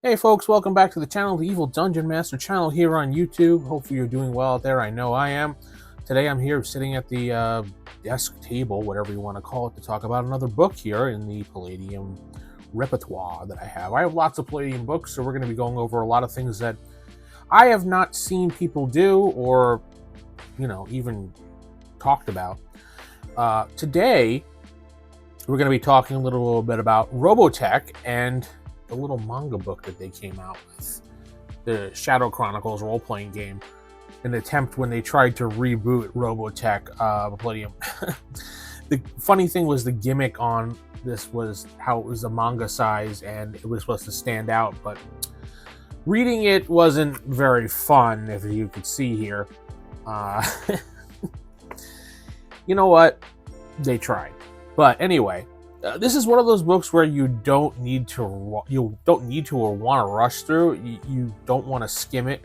Hey folks, welcome back to the channel, the Evil Dungeon Master channel here on YouTube. Hopefully you're doing well out there. I know I am. Today I'm here sitting at the desk table, whatever you want to call it, to talk about another book here in the Palladium repertoire that I have. I have lots of Palladium books, so we're going to be going over a lot of things that I have not seen people do or, even talked about. Today, we're going to be talking a little bit about Robotech and the little manga book that they came out with, the Shadow Chronicles role-playing game, an attempt when they tried to reboot Robotech Palladium. The funny thing was the gimmick on this was how it was a manga size and it was supposed to stand out, but reading it wasn't very fun, if you could see here. You know what? They tried. But anyway, this is one of those books where you don't need to or want to rush through. You don't want to skim it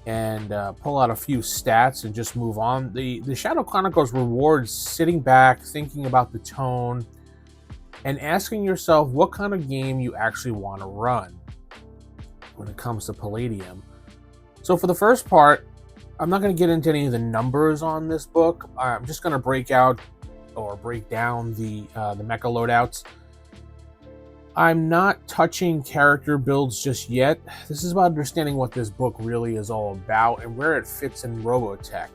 and pull out a few stats and just move on. The Shadow Chronicles rewards sitting back, thinking about the tone, and asking yourself what kind of game you actually want to run when it comes to Palladium. So for the first part, I'm not going to get into any of the numbers on this book. I'm just going to break down the mecha loadouts. I'm not touching character builds just yet. This is about understanding what this book really is all about and where it fits in Robotech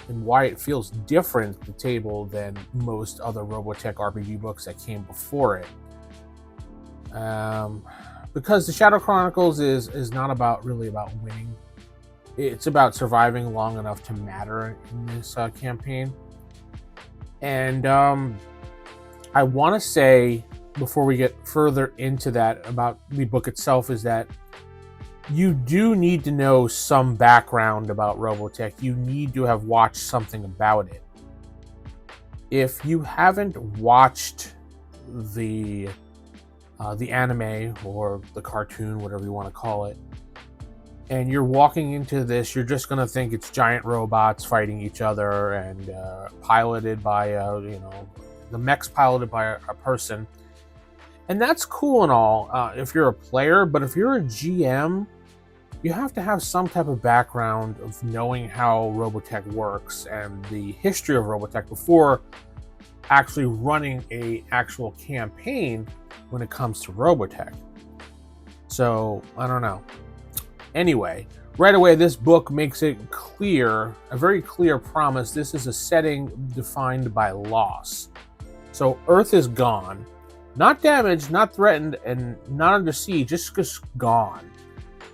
and why it feels different at the table than most other Robotech RPG books that came before it. Because the Shadow Chronicles is not really about winning. It's about surviving long enough to matter in this campaign. And I want to say, before we get further into that about the book itself, is that you do need to know some background about Robotech. You need to have watched something about it. If you haven't watched the anime or the cartoon, whatever you want to call it, and you're walking into this, you're just going to think it's giant robots fighting each other and piloted by, the mech's piloted by a person. And that's cool and all if you're a player, but if you're a GM, you have to have some type of background of knowing how Robotech works and the history of Robotech before actually running an actual campaign when it comes to Robotech. So, I don't know. Anyway, right away, this book makes it clear, a very clear promise. This is a setting defined by loss. So Earth is gone, not damaged, not threatened, and not under siege, just gone.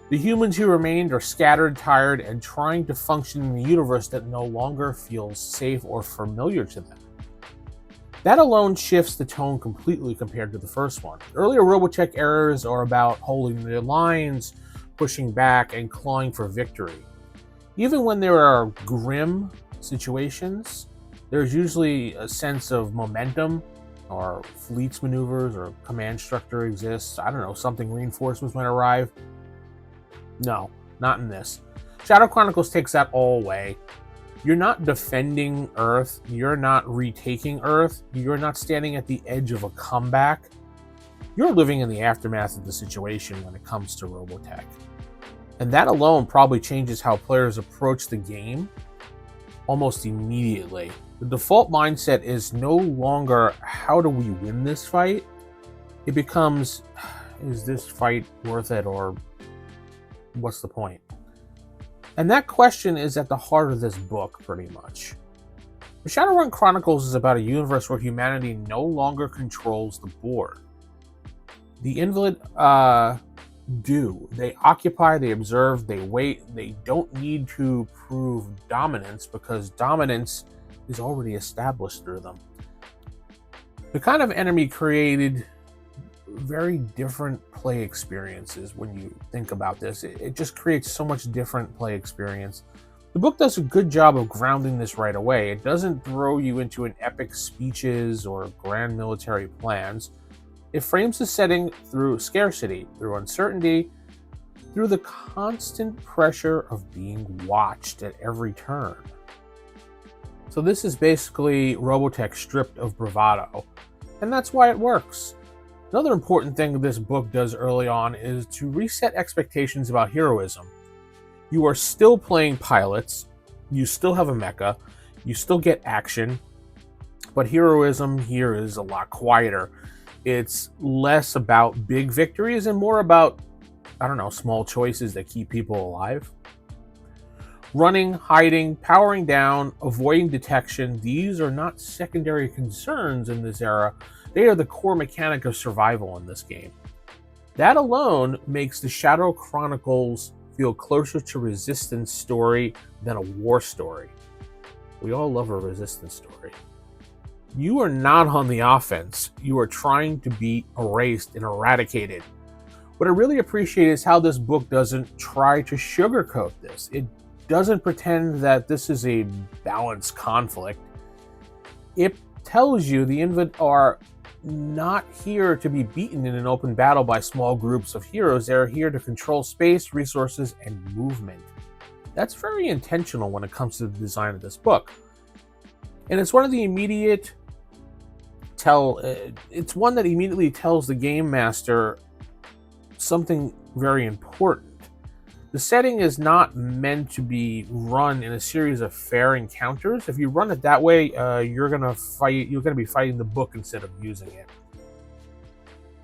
The humans who remained are scattered, tired, and trying to function in a universe that no longer feels safe or familiar to them. That alone shifts the tone completely compared to the first one. Earlier Robotech eras are about holding their lines, pushing back, and clawing for victory. Even when there are grim situations, there's usually a sense of momentum, or fleets maneuvers, or command structure exists. I don't know, something reinforcements might arrive. No, not in this. Shadow Chronicles takes that all away. You're not defending Earth, you're not retaking Earth, you're not standing at the edge of a comeback. You're living in the aftermath of the situation when it comes to Robotech. And that alone probably changes how players approach the game almost immediately. The default mindset is no longer, how do we win this fight? It becomes, is this fight worth it, or what's the point? And that question is at the heart of this book, pretty much. The Shadowrun Chronicles is about a universe where humanity no longer controls the board. The Invalid do. They occupy, they observe, they wait. They don't need to prove dominance because dominance is already established through them. The kind of enemy created very different play experiences when you think about this. It just creates so much different play experience. The book does a good job of grounding this right away. It doesn't throw you into an epic speeches or grand military plans. It frames the setting through scarcity, through uncertainty, through the constant pressure of being watched at every turn. So this is basically Robotech stripped of bravado, and that's why it works. Another important thing this book does early on is to reset expectations about heroism. You are still playing pilots, you still have a mecha, you still get action, but heroism here is a lot quieter. It's less about big victories and more about, small choices that keep people alive. Running, hiding, powering down, avoiding detection, these are not secondary concerns in this era. They are the core mechanic of survival in this game. That alone makes the Shadow Chronicles feel closer to Resistance story than a war story. We all love a Resistance story. You are not on the offense. You are trying to be erased and eradicated. What I really appreciate is how this book doesn't try to sugarcoat this. It doesn't pretend that this is a balanced conflict. It tells you the Invid are not here to be beaten in an open battle by small groups of heroes. They're here to control space, resources, and movement. That's very intentional when it comes to the design of this book. And it's one of the it's one that immediately tells the game master something very important. The setting is not meant to be run in a series of fair encounters. If you run it that way, you're gonna be fighting the book instead of using it.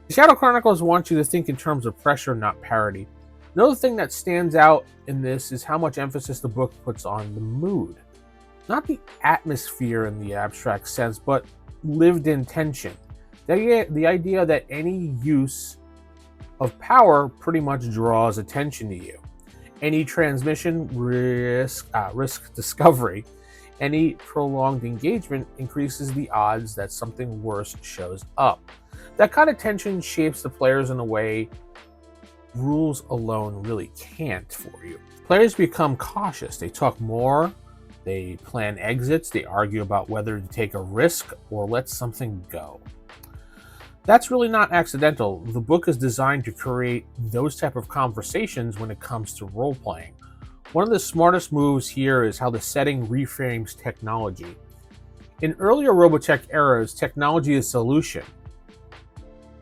The Shadow Chronicles want you to think in terms of pressure, not parity. Another thing that stands out in this is how much emphasis the book puts on the mood. Not the atmosphere in the abstract sense, but lived-in tension. The idea that any use of power pretty much draws attention to you. Any transmission risk discovery. Any prolonged engagement increases the odds that something worse shows up. That kind of tension shapes the players in a way rules alone really can't for you. Players become cautious. They talk more. They plan exits. They argue about whether to take a risk or let something go. That's really not accidental. The book is designed to create those type of conversations when it comes to role-playing. One of the smartest moves here is how the setting reframes technology. In earlier Robotech eras, technology is solution.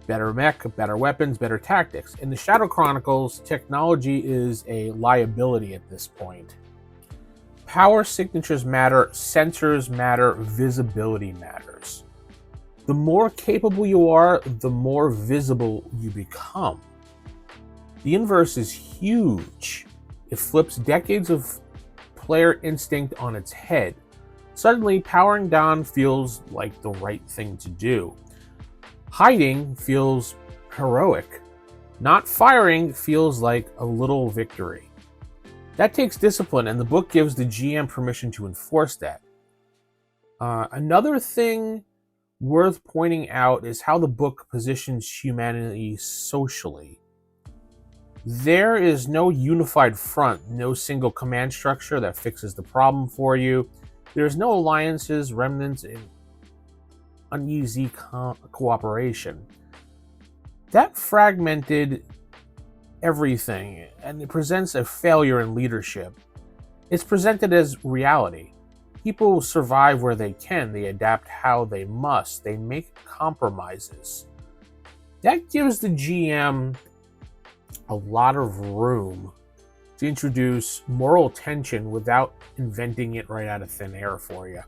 Better mech, better weapons, better tactics. In the Shadow Chronicles, technology is a liability at this point. Power signatures matter, sensors matter, visibility matters. The more capable you are, the more visible you become. The inverse is huge. It flips decades of player instinct on its head. Suddenly, powering down feels like the right thing to do. Hiding feels heroic. Not firing feels like a little victory. That takes discipline, and the book gives the GM permission to enforce that. Another thing worth pointing out is how the book positions humanity socially. There is no unified front, no single command structure that fixes the problem for you. There's no alliances, remnants, and uneasy cooperation. That fragmented everything, and it presents a failure in leadership. It's presented as reality. People survive where they can, they adapt how they must, they make compromises. That gives the GM a lot of room to introduce moral tension without inventing it right out of thin air for you.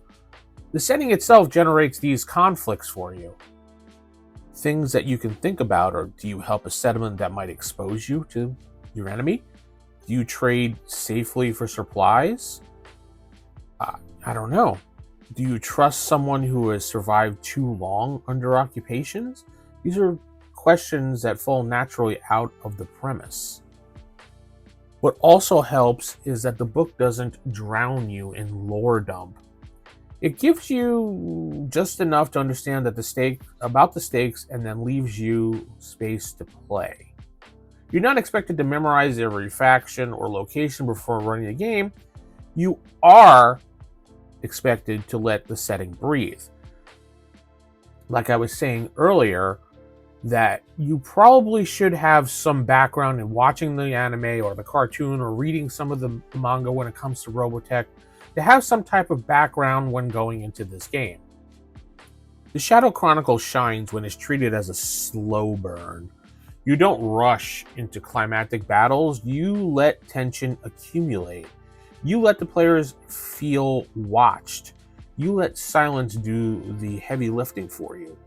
The setting itself generates these conflicts for you. Things that you can think about are, do you help a settlement that might expose you to your enemy? Do you trade safely for supplies? I don't know. Do you trust someone who has survived too long under occupations? These are questions that fall naturally out of the premise. What also helps is that the book doesn't drown you in lore dump. It gives you just enough to understand that the stakes and then leaves you space to play. You're not expected to memorize every faction or location before running a game. You are expected to let the setting breathe. Like I was saying earlier, that you probably should have some background in watching the anime or the cartoon or reading some of the manga when it comes to Robotech, to have some type of background when going into this game. The Shadow Chronicles shines when it's treated as a slow burn. You don't rush into climactic battles, you let tension accumulate. You let the players feel watched. You let silence do the heavy lifting for you.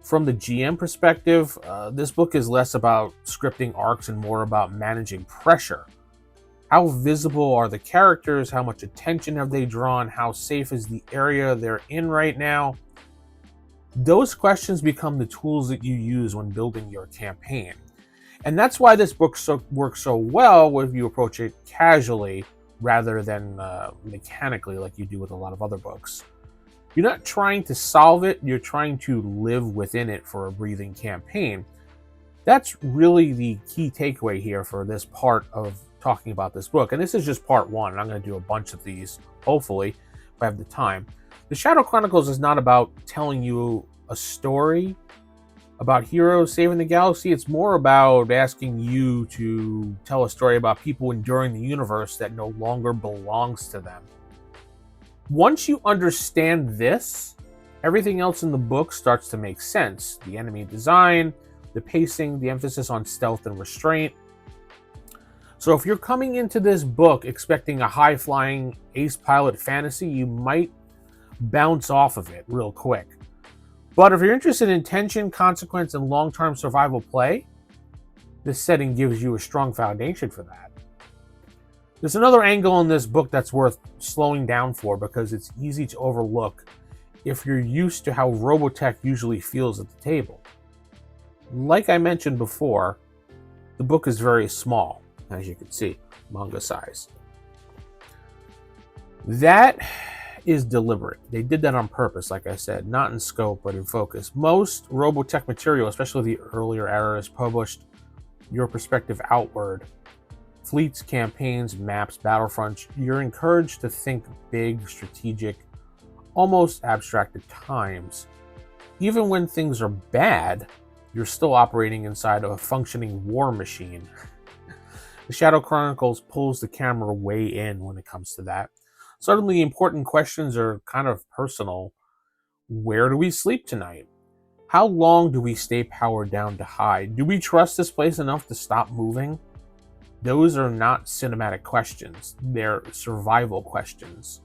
From the GM perspective, this book is less about scripting arcs and more about managing pressure. How visible are the characters? How much attention have they drawn? How safe is the area they're in right now? Those questions become the tools that you use when building your campaign. And that's why this book works so well if you approach it casually rather than mechanically like you do with a lot of other books. You're not trying to solve it, you're trying to live within it for a breathing campaign. That's really the key takeaway here for this part of talking about this book. And this is just part one, and I'm going to do a bunch of these, hopefully, if I have the time. The Shadow Chronicles is not about telling you a story about heroes saving the galaxy. It's more about asking you to tell a story about people enduring the universe that no longer belongs to them. Once you understand this, everything else in the book starts to make sense. The enemy design, the pacing, the emphasis on stealth and restraint. So if you're coming into this book expecting a high-flying ace pilot fantasy, you might bounce off of it real quick. But if you're interested in tension, consequence, and long-term survival play, this setting gives you a strong foundation for that. There's another angle in this book that's worth slowing down for because it's easy to overlook if you're used to how Robotech usually feels at the table. Like I mentioned before, the book is very small, as you can see, manga size. That is deliberate. They did that on purpose, like I said, not in scope, but in focus. Most Robotech material, especially the earlier eras, published your perspective outward. Fleets, campaigns, maps, battlefronts, you're encouraged to think big, strategic, almost abstract at times. Even when things are bad, you're still operating inside of a functioning war machine. The Shadow Chronicles pulls the camera way in when it comes to that. Suddenly, important questions are kind of personal. Where do we sleep tonight? How long do we stay powered down to hide? Do we trust this place enough to stop moving? Those are not cinematic questions. They're survival questions.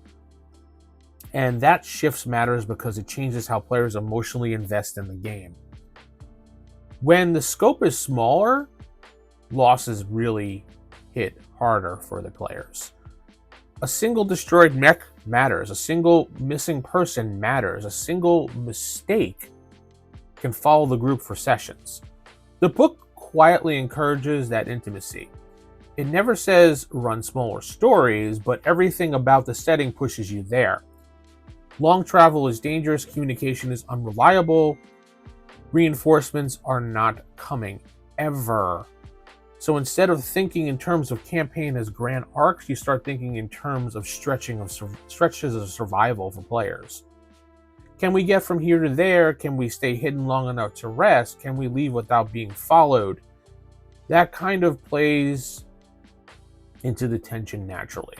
And that shifts matters because it changes how players emotionally invest in the game. When the scope is smaller, losses really hit harder for the players. A single destroyed mech matters. A single missing person matters. A single mistake can follow the group for sessions. The book quietly encourages that intimacy. It never says run smaller stories, but everything about the setting pushes you there. Long travel is dangerous, communication is unreliable, reinforcements are not coming, ever. So instead of thinking in terms of campaign as grand arcs, you start thinking in terms of stretches of survival for players. Can we get from here to there? Can we stay hidden long enough to rest? Can we leave without being followed? That kind of plays into the tension naturally.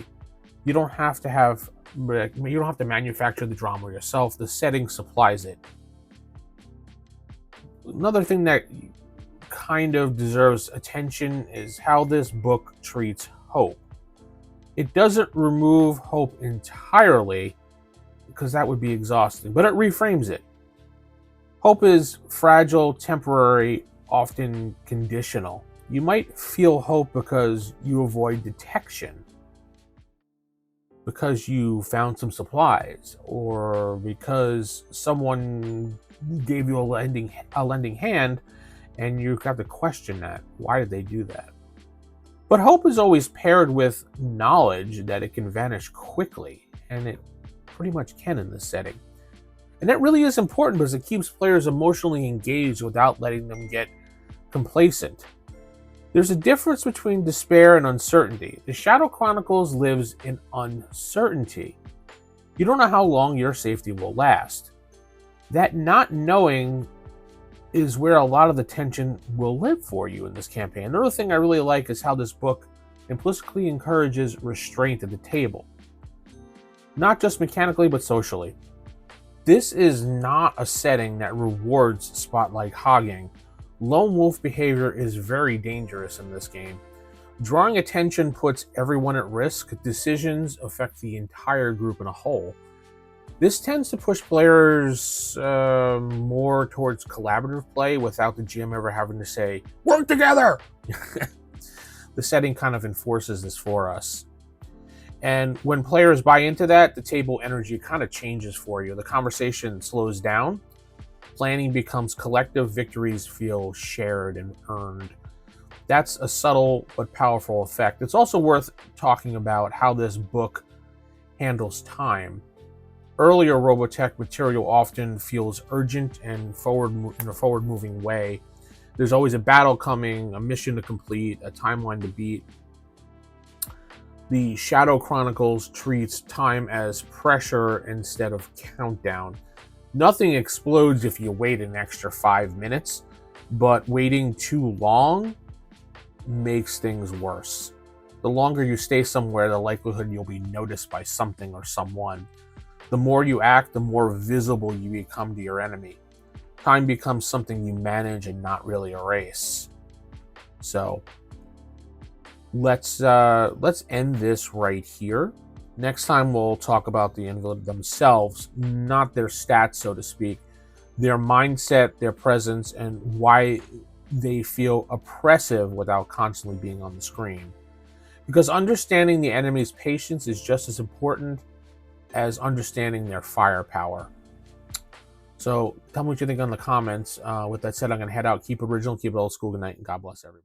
You don't have to manufacture the drama yourself. The setting supplies it. Another thing that kind of deserves attention is how this book treats hope. It doesn't remove hope entirely because that would be exhausting, but it reframes it. Hope is fragile, temporary, often conditional. You might feel hope because you avoid detection, because you found some supplies, or because someone gave you a lending hand, and you have to question that. Why did they do that? But hope is always paired with knowledge that it can vanish quickly, and it pretty much can in this setting. And that really is important because it keeps players emotionally engaged without letting them get complacent. There's a difference between despair and uncertainty. The Shadow Chronicles lives in uncertainty. You don't know how long your safety will last. That not knowing is where a lot of the tension will live for you in this campaign. Another thing I really like is how this book implicitly encourages restraint at the table. Not just mechanically, but socially. This is not a setting that rewards spotlight hogging. Lone wolf behavior is very dangerous in this game. Drawing attention puts everyone at risk. Decisions affect the entire group in a whole. This tends to push players more towards collaborative play without the GM ever having to say, "Work together!" The setting kind of enforces this for us. And when players buy into that, the table energy kind of changes for you. The conversation slows down. Planning becomes collective. Victories feel shared and earned. That's a subtle but powerful effect. It's also worth talking about how this book handles time. Earlier Robotech material often feels urgent and in a forward-moving way. There's always a battle coming, a mission to complete, a timeline to beat. The Shadow Chronicles treats time as pressure instead of countdown. Nothing explodes if you wait an extra 5 minutes, but waiting too long makes things worse. The longer you stay somewhere, the likelihood you'll be noticed by something or someone. The more you act, the more visible you become to your enemy. Time becomes something you manage and not really a race. So let's end this right here. Next time we'll talk about the invalid themselves, not their stats, so to speak, their mindset, their presence, and why they feel oppressive without constantly being on the screen. Because understanding the enemy's patience is just as important as understanding their firepower. So tell me what you think in the comments. With that said, I'm going to head out. Keep original, keep it old school. Good night, and God bless everybody.